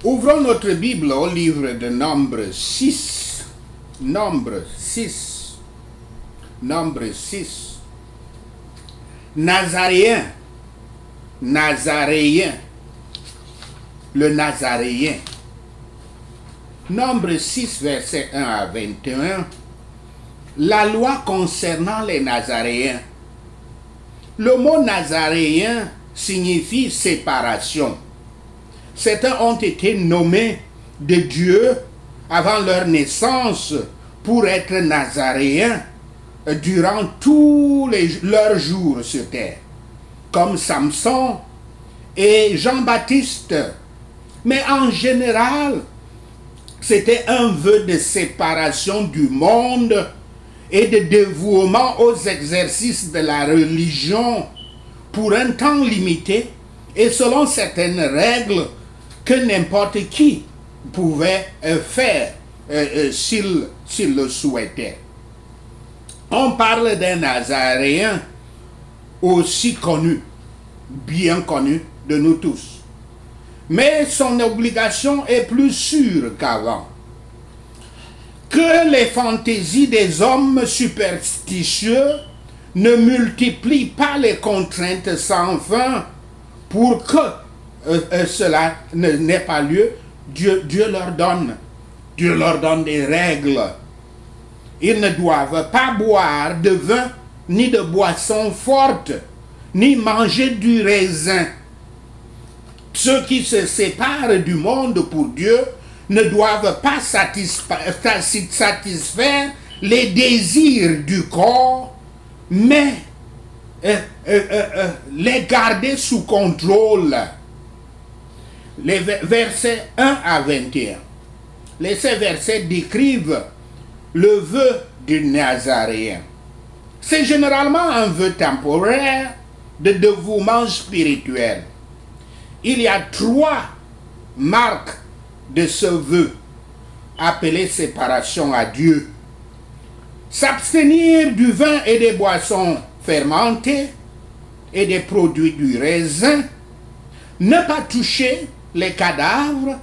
Ouvrons notre Bible au livre de Nombre 6. Nombre 6. Nombre 6. Nazaréen. Nazaréen. Le Nazaréen. Nombre 6, verset 1 à 21. La loi concernant les Nazaréens. Le mot Nazaréen signifie séparation. Certains ont été nommés de Dieu avant leur naissance pour être Nazaréens durant tous leurs jours sur terre, comme Samson et Jean-Baptiste. Mais en général, c'était un vœu de séparation du monde et de dévouement aux exercices de la religion pour un temps limité et selon certaines règles que n'importe qui pouvait faire s'il le souhaitait. On parle d'un Nazaréen aussi connu, bien connu de nous tous. Mais son obligation est plus sûre qu'avant. Que les fantaisies des hommes superstitieux ne multiplient pas les contraintes sans fin pour que cela n'ait pas lieu. Dieu leur donne des règles. Ils ne doivent pas boire de vin, ni de boissons fortes, ni manger du raisin. Ceux qui se séparent du monde pour Dieu ne doivent pas satisfaire les désirs du corps, mais les garder sous contrôle. Les versets 1 à 21. Ces versets décrivent le vœu du Nazaréen. C'est généralement un vœu temporaire de dévouement spirituel. Il y a 3 marques de ce vœu, appelé séparation à Dieu. S'abstenir du vin et des boissons fermentées et des produits du raisin, ne pas toucher les cadavres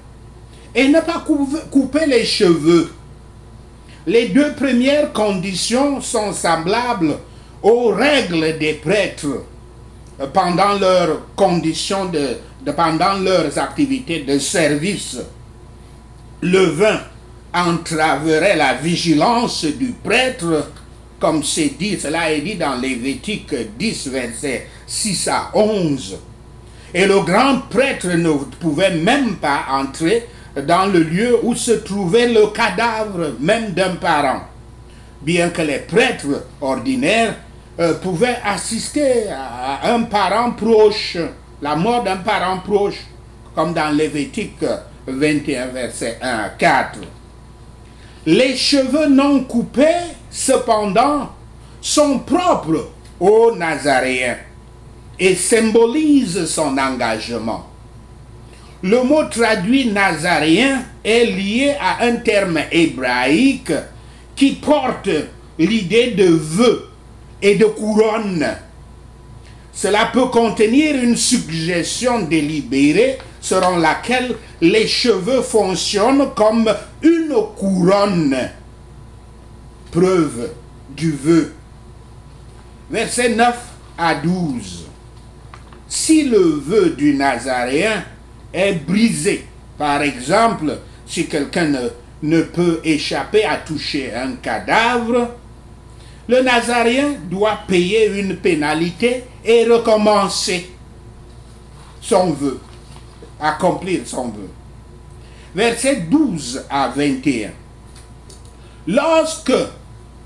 et ne pas couper les cheveux. Les 2 premières conditions sont semblables aux règles des prêtres pendant leurs conditions pendant leurs activités de service. Le vin entraverait la vigilance du prêtre, comme cela est dit dans Lévitique 10, versets 6 à 11. Et le grand prêtre ne pouvait même pas entrer dans le lieu où se trouvait le cadavre même d'un parent, bien que les prêtres ordinaires pouvaient assister à un parent proche, la mort d'un parent proche, comme dans Lévitique 21, verset 1 à 4. Les cheveux non coupés, cependant, sont propres au Nazaréen et symbolisent son engagement. Le mot traduit Nazaréen est lié à un terme hébraïque qui porte l'idée de vœu et de couronne. Cela peut contenir une suggestion délibérée selon laquelle les cheveux fonctionnent comme une couronne. Preuve du vœu. Versets 9 à 12. Si le vœu du Nazaréen est brisé, par exemple, si quelqu'un ne peut échapper à toucher un cadavre, le Nazaréen doit payer une pénalité et recommencer son vœu, accomplir son vœu. Versets 12 à 21. Lorsque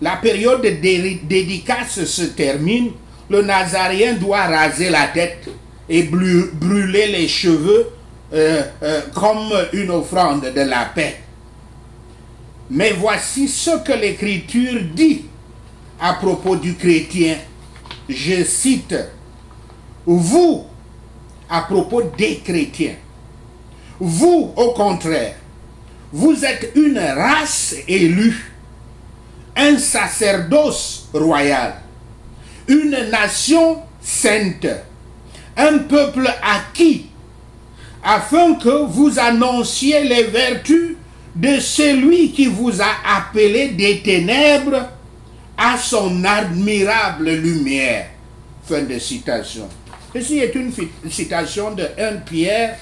la période de dédicace se termine, le Nazaréen doit raser la tête et brûler les cheveux comme une offrande de la paix. Mais voici ce que l'Écriture dit à propos du chrétien. Je cite, vous, à propos des chrétiens, vous, au contraire, vous êtes une race élue, un sacerdoce royal, une nation sainte, un peuple acquis, afin que vous annonciez les vertus de celui qui vous a appelé des ténèbres à son admirable lumière. Fin de citation. Ceci est une citation de 1 Pierre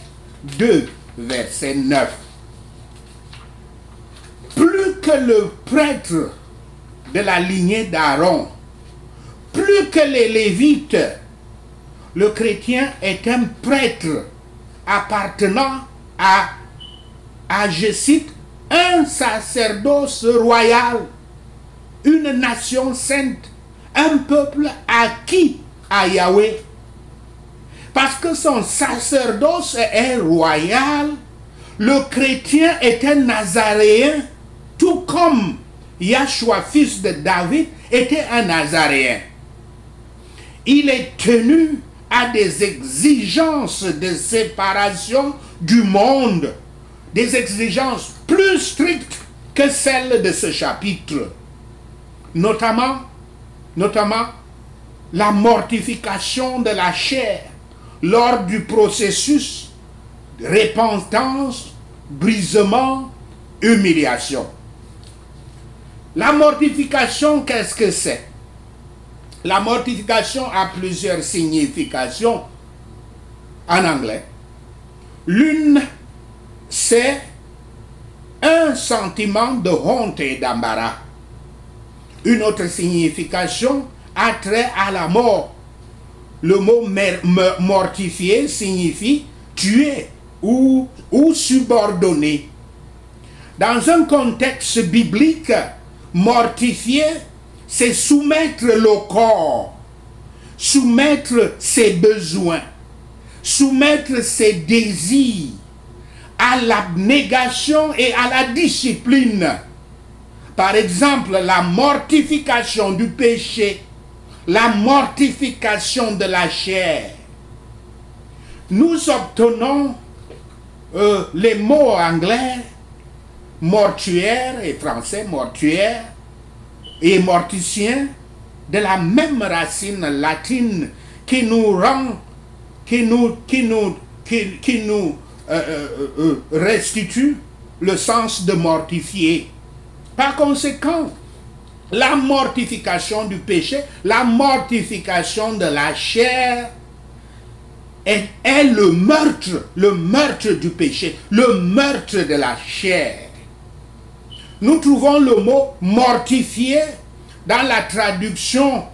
2, verset 9. Plus que le prêtre de la lignée d'Aaron, plus que les Lévites, le chrétien est un prêtre appartenant à, je cite, un sacerdoce royal, une nation sainte, un peuple acquis à Yahweh. Parce que son sacerdoce est royal, le chrétien est un Nazaréen, tout comme Yahshua, fils de David, était un Nazaréen. Il est tenu à des exigences de séparation du monde, des exigences plus strictes que celles de ce chapitre, notamment la mortification de la chair lors du processus de repentance, brisement, humiliation. La mortification, qu'est-ce que c'est? La mortification a plusieurs significations en anglais. L'une, c'est un sentiment de honte et d'embarras. Une autre signification a trait à la mort. Le mot mortifier signifie tuer ou subordonner. Dans un contexte biblique, mortifier, c'est soumettre le corps, soumettre ses besoins, soumettre ses désirs à l'abnégation et à la discipline. Par exemple, la mortification du péché, la mortification de la chair. Nous obtenons les mots anglais mortuaire et français mortuaire et morticien de la même racine latine qui nous rend, qui nous restitue le sens de mortifier. Par conséquent, la mortification du péché, la mortification de la chair est le meurtre du péché, le meurtre de la chair. Nous trouvons le mot mortifier dans la traduction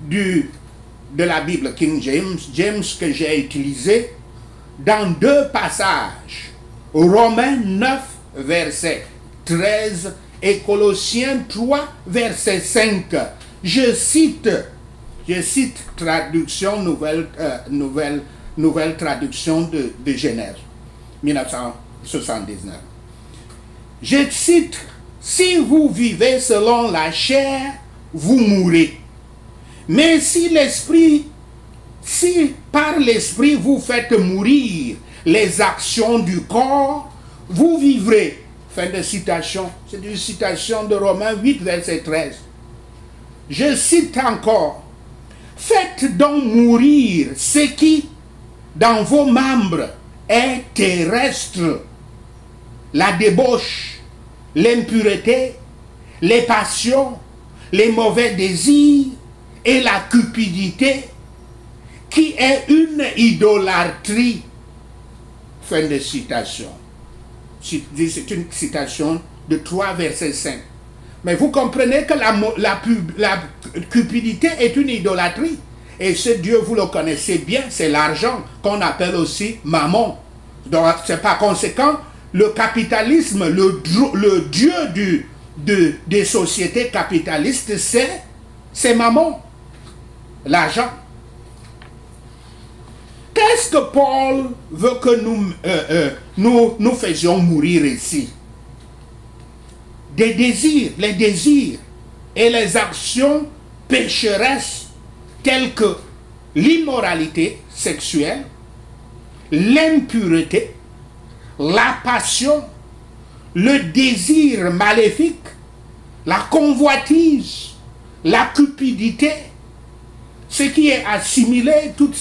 de la Bible King James que j'ai utilisé dans deux passages, Romains 9, verset 13 et Colossiens 3, verset 5. Je cite traduction nouvelle traduction de Genève, 1979. Je cite, si vous vivez selon la chair, vous mourrez. Mais si par l'esprit vous faites mourir les actions du corps, vous vivrez. Fin de citation. C'est une citation de Romains 8, verset 13. Je cite encore. Faites donc mourir ce qui, dans vos membres, est terrestre. La débauche, l'impureté, les passions, les mauvais désirs et la cupidité, qui est une idolâtrie. Fin de citation. C'est une citation de 3 versets 5. Mais vous comprenez que la cupidité est une idolâtrie. Et ce Dieu, vous le connaissez bien, c'est l'argent qu'on appelle aussi mammon. Donc, c'est par conséquent, le capitalisme, le Dieu des sociétés capitalistes, c'est mammon, l'argent. Qu'est-ce que Paul veut que nous faisions mourir ici? Les désirs et les actions pécheresses telles que l'immoralité sexuelle, l'impureté, la passion, le désir maléfique, la convoitise, la cupidité, ce qui est assimilé, toutes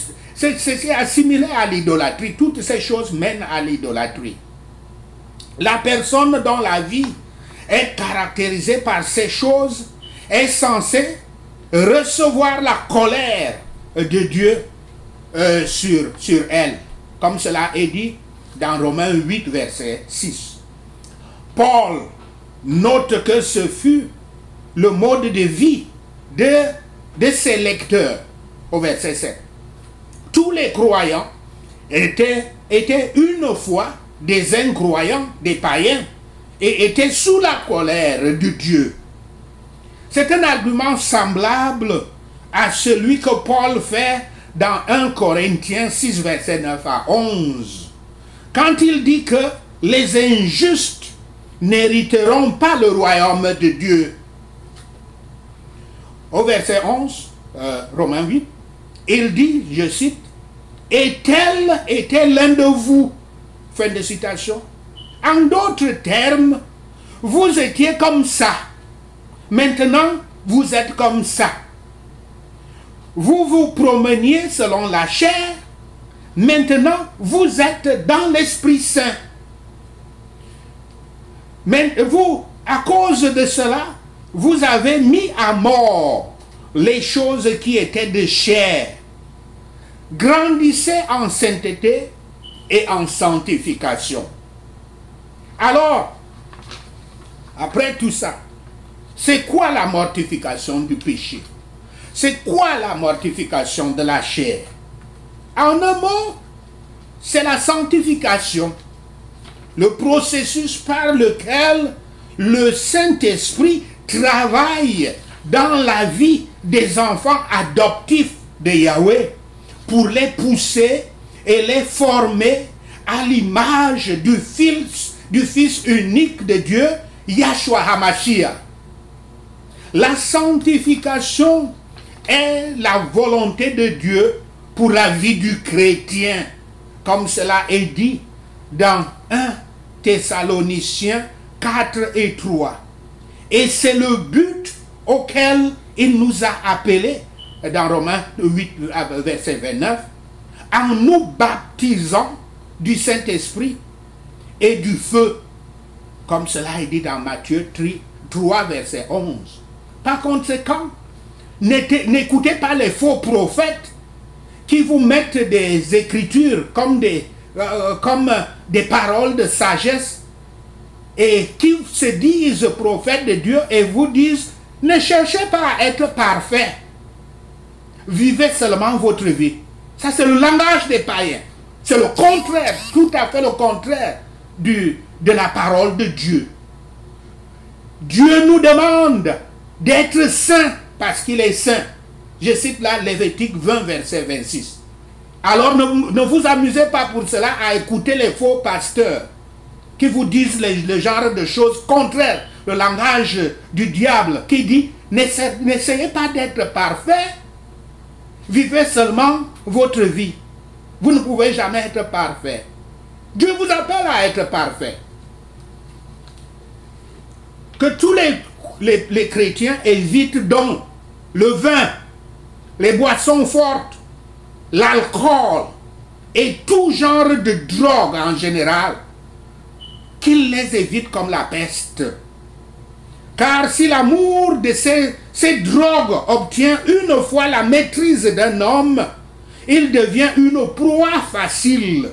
c'est assimilé à l'idolâtrie. Toutes ces choses mènent à l'idolâtrie. La personne dont la vie est caractérisée par ces choses est censée recevoir la colère de Dieu sur elle, comme cela est dit dans Romains 8, verset 6. Paul note que ce fut le mode de vie de ses lecteurs, au verset 7. Tous les croyants étaient une fois des incroyants, des païens, et étaient sous la colère de Dieu. C'est un argument semblable à celui que Paul fait dans 1 Corinthiens 6, verset 9 à 11, quand il dit que les injustes n'hériteront pas le royaume de Dieu. Au verset 11, Romains 8, il dit, je cite, « Et tel était l'un de vous. » Fin de citation. En d'autres termes, vous étiez comme ça. Maintenant, vous êtes comme ça. Vous vous promeniez selon la chair. Maintenant, vous êtes dans l'Esprit Saint. Mais vous, à cause de cela, vous avez mis à mort les choses qui étaient de chair. Grandissez en sainteté et en sanctification. Alors, après tout ça, c'est quoi la mortification du péché? C'est quoi la mortification de la chair? En un mot, c'est la sanctification, le processus par lequel le Saint-Esprit travaille dans la vie des enfants adoptifs de Yahweh pour les pousser et les former à l'image du Fils unique de Dieu, Yahshua HaMashiach. La sanctification est la volonté de Dieu pour la vie du chrétien, comme cela est dit dans 1 Thessaloniciens 4 et 3. Et c'est le but auquel il nous a appelés, dans Romains 8, verset 29, en nous baptisant du Saint-Esprit et du feu, comme cela est dit dans Matthieu 3, verset 11. Par conséquent, n'écoutez pas les faux prophètes qui vous mettent des écritures comme des paroles de sagesse et qui se disent prophètes de Dieu et vous disent, ne cherchez pas à être parfait. Vivez seulement votre vie. Ça, c'est le langage des païens. C'est le contraire, tout à fait le contraire de la parole de Dieu. Dieu nous demande d'être saints parce qu'il est saint. Je cite là Lévitique 20, verset 26. Alors ne vous amusez pas pour cela à écouter les faux pasteurs qui vous disent le genre de choses contraires, le langage du diable qui dit n'essayez pas d'être parfait, vivez seulement votre vie. Vous ne pouvez jamais être parfait. Dieu vous appelle à être parfait. Que tous les chrétiens évitent donc le vin, les boissons fortes, l'alcool et tout genre de drogue en général, qu'ils les évitent comme la peste. Car si l'amour de ces drogues obtient une fois la maîtrise d'un homme, il devient une proie facile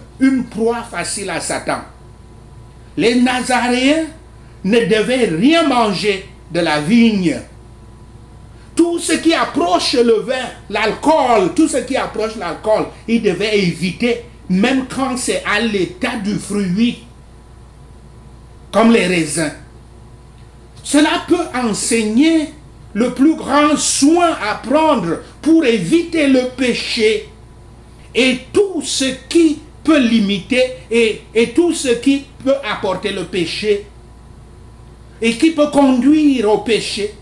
à Satan. Les Nazaréens ne devaient rien manger de la vigne. Tout ce qui approche le vin, l'alcool, tout ce qui approche l'alcool, ils devaient éviter, même quand c'est à l'état du fruit, comme les raisins. Cela peut enseigner le plus grand soin à prendre pour éviter le péché et tout ce qui peut limiter et tout ce qui peut apporter le péché et qui peut conduire au péché,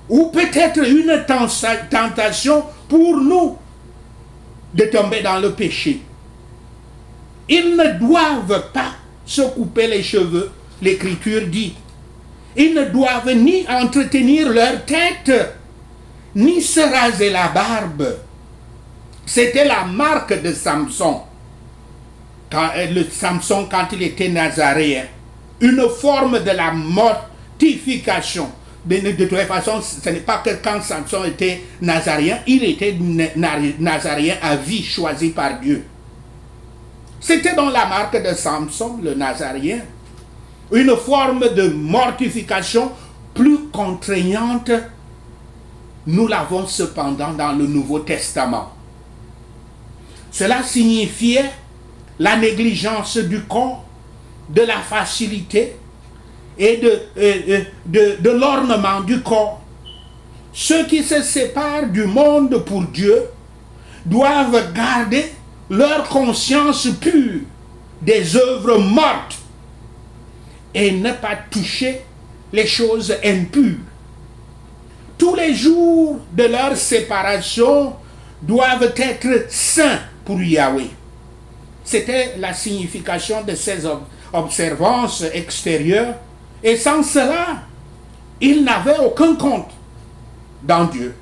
ou peut-être une tentation pour nous de tomber dans le péché. Ils ne doivent pas se couper les cheveux, l'Écriture dit. Ils ne doivent ni entretenir leur tête, ni se raser la barbe. C'était la marque de Samson. Samson, quand il était nazaréen. Une forme de la mortification. De toute façon, ce n'est pas que quand Samson était nazaréen, il était nazaréen à vie, choisi par Dieu. C'était dans la marque de Samson, le nazaréen, une forme de mortification plus contraignante. Nous l'avons cependant dans le Nouveau Testament. Cela signifiait la négligence du corps, de la facilité et de l'ornement du corps. Ceux qui se séparent du monde pour Dieu doivent garder leur conscience pure des œuvres mortes et ne pas toucher les choses impures. Tous les jours de leur séparation doivent être saints pour Yahweh. C'était la signification de ces observances extérieures. Et sans cela, ils n'avaient aucun compte dans Dieu.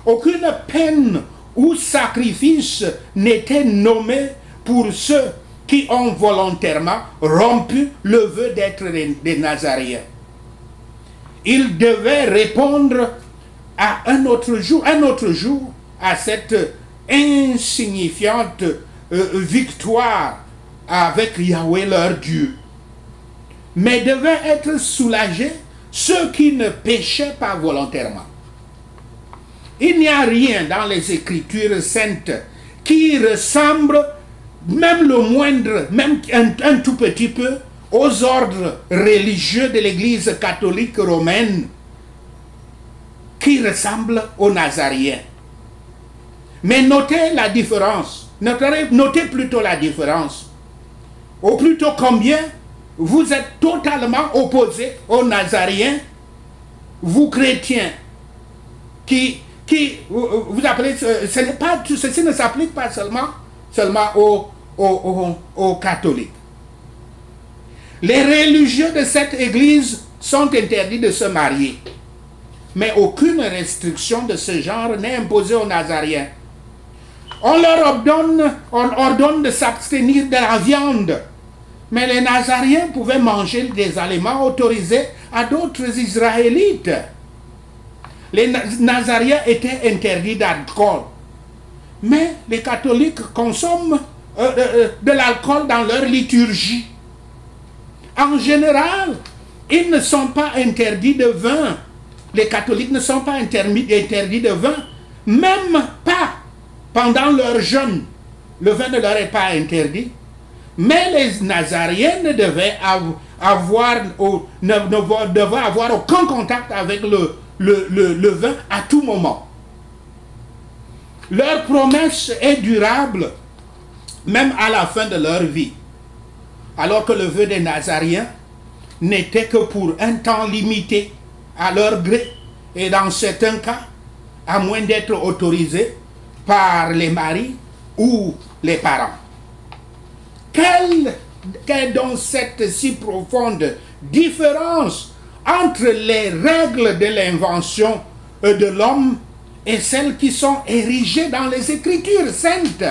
Aucune peine ou sacrifice n'était nommé pour ceux qui ont volontairement rompu le vœu d'être des Nazaréens. Ils devaient répondre à un autre jour à cette insignifiante victoire avec Yahweh leur Dieu. Mais devaient être soulagés ceux qui ne péchaient pas volontairement. Il n'y a rien dans les Écritures saintes qui ressemble, même le moindre, même un tout petit peu, aux ordres religieux de l'Église catholique romaine qui ressemblent aux Nazaréens. Mais notez la différence. Notez plutôt la différence. Ou plutôt combien vous êtes totalement opposés aux Nazaréens, vous chrétiens, qui vous appelez, ceci ne s'applique pas seulement aux catholiques. Les religieux de cette église sont interdits de se marier. Mais aucune restriction de ce genre n'est imposée aux Nazaréens. On leur ordonne de s'abstenir de la viande. Mais les Nazaréens pouvaient manger des aliments autorisés à d'autres Israélites. Les Nazaréens étaient interdits d'alcool. Mais les catholiques consomment de l'alcool dans leur liturgie. En général, ils ne sont pas interdits de vin. Les catholiques ne sont pas interdits de vin, même pas pendant leur jeûne. Le vin ne leur est pas interdit. Mais les Nazaréens ne devaient avoir aucun contact avec le vin à tout moment. Leur promesse est durable, même à la fin de leur vie. Alors que le vœu des Nazaréens n'était que pour un temps limité, à leur gré, et dans certains cas, à moins d'être autorisés par les maris ou les parents. Quelle est donc cette si profonde différence entre les règles de l'invention de l'homme et celles qui sont érigées dans les Écritures saintes?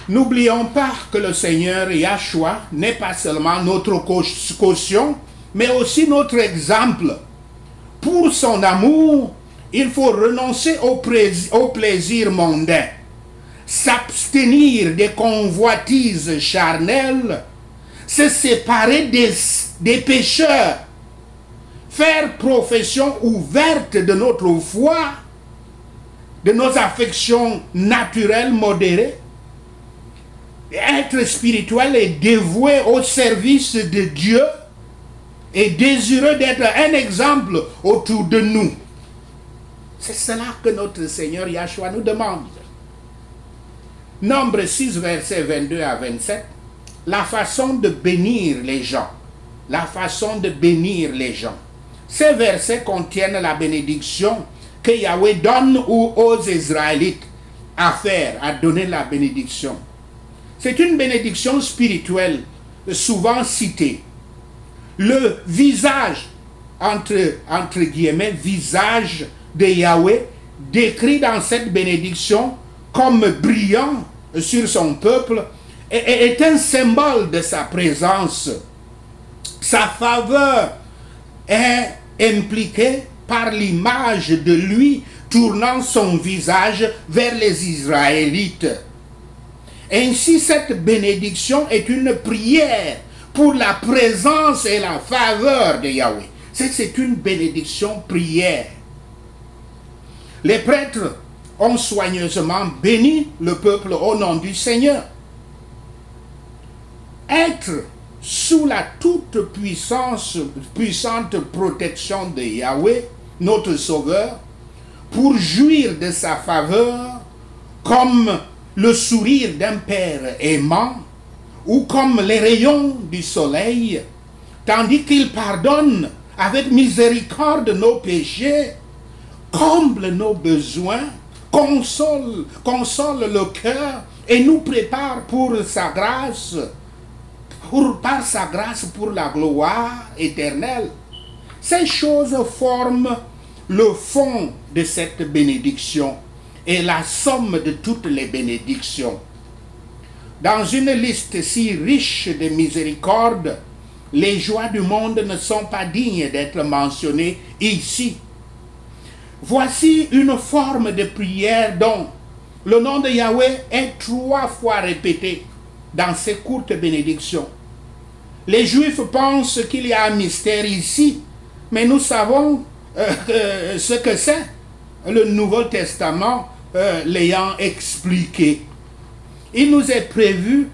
N'oublions pas que le Seigneur Yahshua n'est pas seulement notre caution, mais aussi notre exemple. Pour son amour, il faut renoncer au plaisir mondain, s'abstenir des convoitises charnelles, se séparer des pécheurs, faire profession ouverte de notre foi, de nos affections naturelles modérées, être spirituel et dévoué au service de Dieu et désireux d'être un exemple autour de nous. C'est cela que notre Seigneur Yahshua nous demande. Nombre 6, versets 22 à 27. La façon de bénir les gens. La façon de bénir les gens. Ces versets contiennent la bénédiction que Yahweh donne aux Israélites à faire, à donner la bénédiction. C'est une bénédiction spirituelle souvent citée. Le visage, entre guillemets, visage de Yahweh décrit dans cette bénédiction comme brillant sur son peuple, est un symbole de sa présence. Sa faveur est impliquée par l'image de lui tournant son visage vers les Israélites. Ainsi, cette bénédiction est une prière pour la présence et la faveur de Yahweh. C'est une bénédiction prière. Les prêtres ont soigneusement béni le peuple au nom du Seigneur. Être sous la toute puissante protection de Yahweh, notre Sauveur, pour jouir de sa faveur, comme le sourire d'un père aimant, ou comme les rayons du soleil, tandis qu'il pardonne avec miséricorde nos péchés, comble nos besoins, console le cœur et nous prépare pour sa grâce, par sa grâce pour la gloire éternelle. Ces choses forment le fond de cette bénédiction et la somme de toutes les bénédictions. Dans une liste si riche de miséricorde, les joies du monde ne sont pas dignes d'être mentionnées ici. Voici une forme de prière dont le nom de Yahweh est 3 fois répété dans ces courtes bénédictions. Les Juifs pensent qu'il y a un mystère ici, mais nous savons ce que c'est, le Nouveau Testament l'ayant expliqué. Il nous est prévu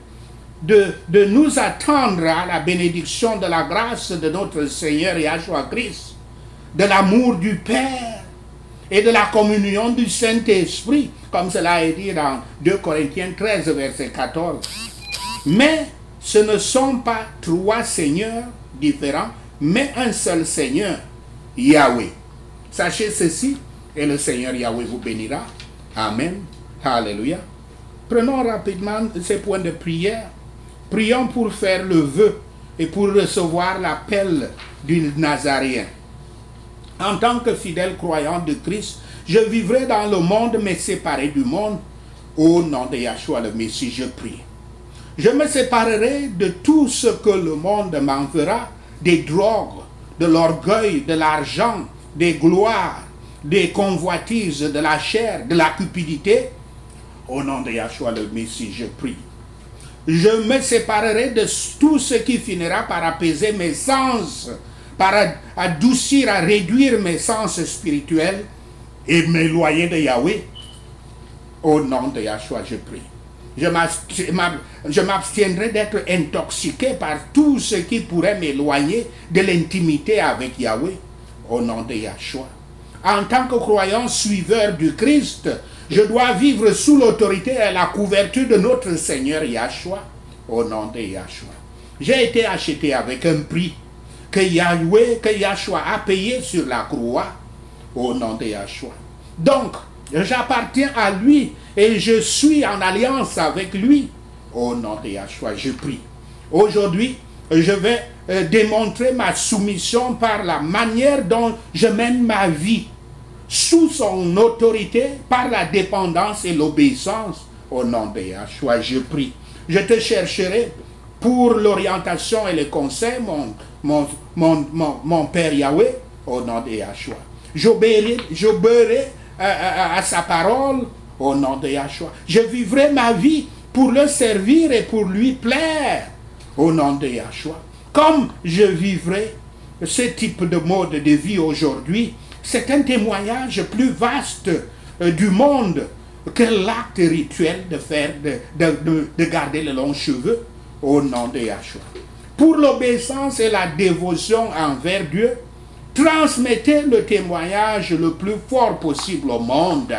de nous attendre à la bénédiction de la grâce de notre Seigneur Yahshua Christ, de l'amour du Père et de la communion du Saint-Esprit, comme cela est dit dans 2 Corinthiens 13, verset 14. Mais ce ne sont pas 3 seigneurs différents, mais un seul Seigneur, Yahweh. Sachez ceci, et le Seigneur Yahweh vous bénira. Amen. Alléluia. Prenons rapidement ces points de prière. Prions pour faire le vœu et pour recevoir l'appel du Nazaréen. En tant que fidèle croyant de Christ, je vivrai dans le monde mais séparé du monde. Au nom de Yahshua le Messie, je prie. Je me séparerai de tout ce que le monde m'enverra, des drogues, de l'orgueil, de l'argent, des gloires, des convoitises, de la chair, de la cupidité. Au nom de Yahshua le Messie, je prie. Je me séparerai de tout ce qui finira par apaiser mes sens, par adoucir, à réduire mes sens spirituels et m'éloigner de Yahweh. Au nom de Yahshua, je prie. Je m'abstiendrai d'être intoxiqué par tout ce qui pourrait m'éloigner de l'intimité avec Yahweh. Au nom de Yahshua. En tant que croyant suiveur du Christ, je dois vivre sous l'autorité et la couverture de notre Seigneur Yahshua. Au nom de Yahshua. J'ai été acheté avec un prix que Yahshua a payé sur la croix. Au nom de Yahshua. Donc, j'appartiens à lui et je suis en alliance avec lui. Au nom de Yahshua, je prie. Aujourd'hui, je vais démontrer ma soumission par la manière dont je mène ma vie, sous son autorité, par la dépendance et l'obéissance. Au nom de Yahshua, je prie. Je te chercherai pour l'orientation et les conseils, mon Père Yahweh, au nom de Yahshua. J'obéirai à sa parole, au nom de Yahshua. Je vivrai ma vie pour le servir et pour lui plaire, au nom de Yahshua. Comme je vivrai ce type de mode de vie aujourd'hui, c'est un témoignage plus vaste du monde que l'acte rituel de garder les longs cheveux, au nom de Yahshua. Pour l'obéissance et la dévotion envers Dieu, transmettez le témoignage le plus fort possible au monde.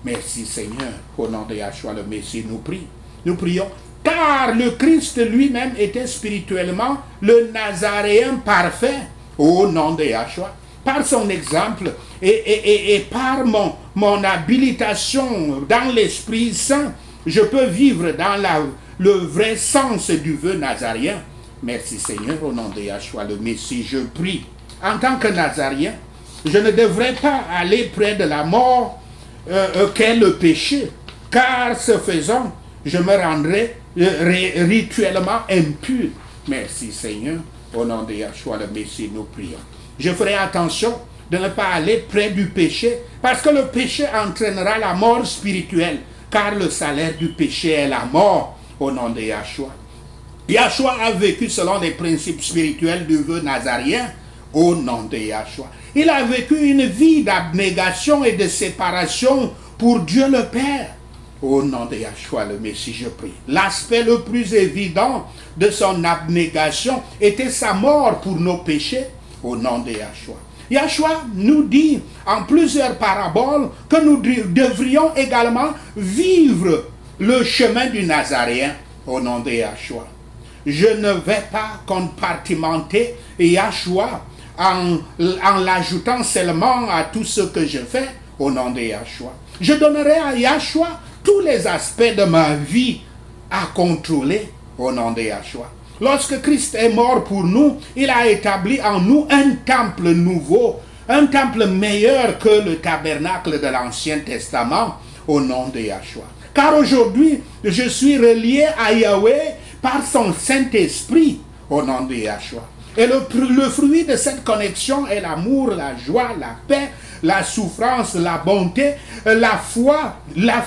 Merci Seigneur, au nom de Yahshua le Messie, nous prions. Car le Christ lui-même était spirituellement le Nazaréen parfait, au nom de Yahshua. Par son exemple et par mon habilitation dans l'Esprit Saint, je peux vivre dans le vrai sens du vœu nazaréen. Merci Seigneur, au nom de Yahshua le Messie, je prie. En tant que Nazaréen, je ne devrais pas aller près de la mort qu'est le péché, car ce faisant, je me rendrai rituellement impur. Merci Seigneur, au nom de Yahshua le Messie, nous prions. Je ferai attention de ne pas aller près du péché, parce que le péché entraînera la mort spirituelle, car le salaire du péché est la mort, au nom de Yahshua. Yahshua a vécu selon les principes spirituels du vœu nazarien, au nom de Yahshua. Il a vécu une vie d'abnégation et de séparation pour Dieu le Père. Au nom de Yahshua le Messie, je prie. L'aspect le plus évident de son abnégation était sa mort pour nos péchés, au nom de Yahshua. Yahshua nous dit en plusieurs paraboles que nous devrions également vivre le chemin du Nazaréen, au nom de Yahshua. Je ne vais pas compartimenter Yahshua en l'ajoutant seulement à tout ce que je fais au nom de Yahshua. Je donnerai à Yahshua tous les aspects de ma vie à contrôler au nom de Yahshua. Lorsque Christ est mort pour nous, il a établi en nous un temple nouveau, un temple meilleur que le tabernacle de l'Ancien Testament au nom de Yahshua. Car aujourd'hui, je suis relié à Yahweh par son Saint-Esprit au nom de Yahshua. Et le fruit de cette connexion est l'amour, la joie, la paix, la souffrance, la bonté, la foi, la